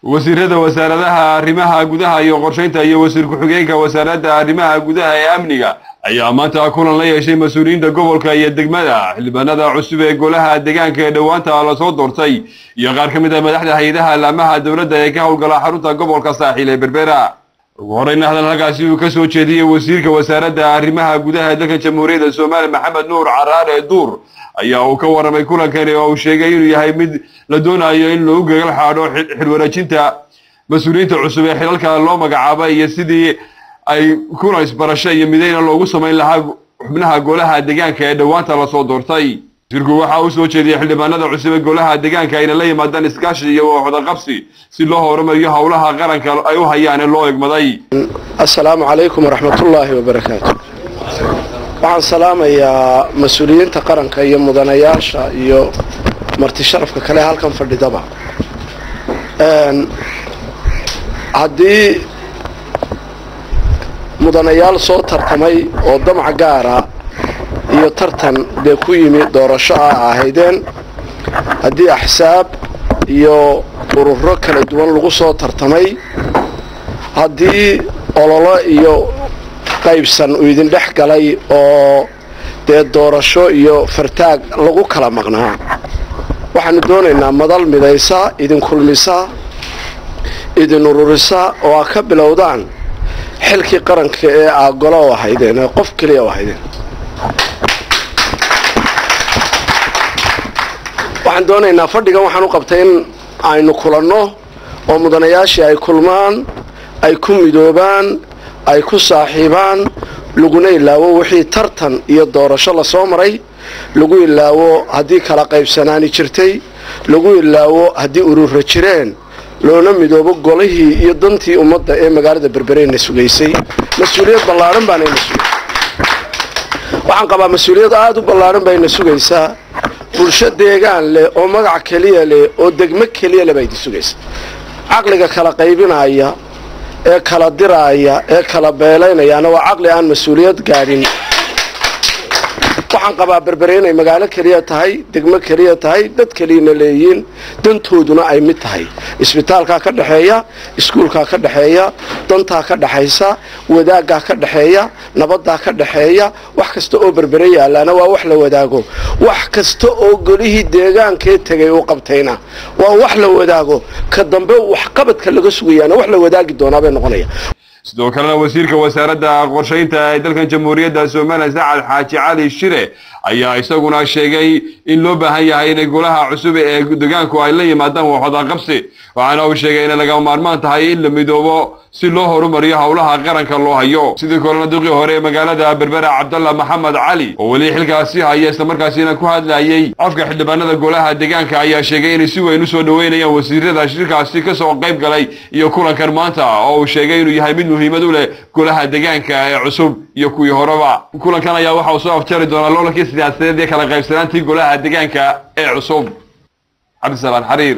wasiirada wasaaradaha arrimaha gudaha iyo qorsheynta iyo wasiir ku-xigeenka wasaaradda arrimaha gudaha ee amniga ayaa maanta kulan la yeeshay mas'uuliyiinta gobolka iyo degmada xildhibaanada cusub ee golaha deegaanka ee dhawaanta la soo doortay iyo qaar ka mid ah madaxda hay'adaha laamaha dawladda ee ka howlgala xarunta gobolka saaxiil ee Berbera. ugu horreyn hadal halkaasi uu ka soo jeediyay wasiirka wasaaradda arrimaha gudaha ee dalka Jamhuuriyadda Soomaaliya Maxamed Nuur Caraare Duur ayaa uu ka waramay kulankani oo uu sheegay inuu yahay mid la doonayo in lagu gagal xaadho xilwareejinta mas'uuliyiinta cusub ee xilalka loo magacaabay iyo sidii ay kulan isbarasho iyo midayna loogu sameyn lahaa xubnaha golaha deegaanka ee dhawaanta la soo doortay. wasiirku waxa uu soo jeediyay xildhibaanada cusub ee golaha deegaanka ay la yimaadaan iskaashi iyo wada qabsi si loo horumariyo hawlaha qaranka ay u hayaan ee loo egmaday. Assalaamu calaykum waraxmatullaahi wabarakaatuh. waxaan salaamayaa mas'uuliyiinta qaranka iyo mudanayaasha iyo marti sharafka kale halkan fadhidaba. haddii mudanayaal soo tartamay oo damac gaara iyo tartan dee ku yimi doorasho ahaydeen, haddii axsaab iyo ururo kala duwan lagu soo tartamay, haddii ololo iyo qaybsan uu idin dhex galay oo dee doorasho iyo fartaag lagu kala maqnaa, waxaanu doonaynaa madal midaysa, idin kulmisa, idin ururisa oo aad ka bilowdaan xilkii qaranka ee aad golo u ahaydeen, ee qof keliya u ahaydeen. waxaan doonaynaa fadhigan waxaan u qabtay in aynu kulanno oo mudanayaashii ay kulmaan, ay ku midoobaan, ay ku saaxiibaan, laguna ilaawo wixii tartan iyo doorasho la soo maray, lagu ilaawo haddii kala qaybsanaani jirtay, lagu ilaawo haddii ururo jireen, loona midoobo golihii iyo dantii ummadda ee magaalada Berbereyna sugaysay. mas-uuliyad ballaaran baana ina sugaysaa. waxaan qabaa mas-uuliyad aad u ballaaran bayna sugaysaa. bulsho deegaan leh oo magac keliya leh oo degmo keliya leh bay idin sugaysaa. caqliga kala qaybinaya ee kala diraaya ee kala beelaynayaana waa caqli aan mas-uuliyad gaadhin. waxaan qabaa Berbere inay magaalo keliya tahay, degmo keliya tahay, dad keliyana leeyihiin, dantooduna ay mid tahay. isbitaalkaa ka dhexeeya, iskuulkaa ka dhexeeya, dantaa ka dhexaysa, wadaaggaa ka dhexeeya, nabaddaa ka dhexeeya. wax kasta oo Berbere yaalaana waa wax la wadaago. wax kasta oo golihii deegaankee tegay uu qabtayna waa wax la wadaago. ka dambe wax qabadka laga sugayaana wax la wadaagi doonaa bay noqonaya. sidoo kalena wasiirka wasaaradda qorsheynta ee dalka Jamhuuriyadda Soomaaliya Saacad Xaaji Cali Shire ayaa isaguna sheegay in loo baahan yahay in golaha cusub ee deegaanku ay la yimaadaan wada qabsi, waxaana uu sheegay in laga maarmaan tahay in la midoobo si loo horumariyo hawlaha qaranka loo hayo. sidoo kalena duqii hore ee magaalada Berbera Cabdalla Maxamed Cali oo wali xilkaasi haya isla markaasina ku hadlayay afka xildhibaanada golaha deegaanka ayaa sheegay in si weyn u soo dhaweynayaan wasiirada shirkaasi ka soo qayb galay iyo kulankan maanta oo uu sheegay inuu yahay mid muhiimad u leh golaha deegaanka ee cusub iyo kuwii horeba. kulankan ayaa waxa uu soo afjari doonaa loolanka siyaasadeed ee kala qaybsanaantii golaha deegaanka ee cusub. Cabdi Salaan Xariir.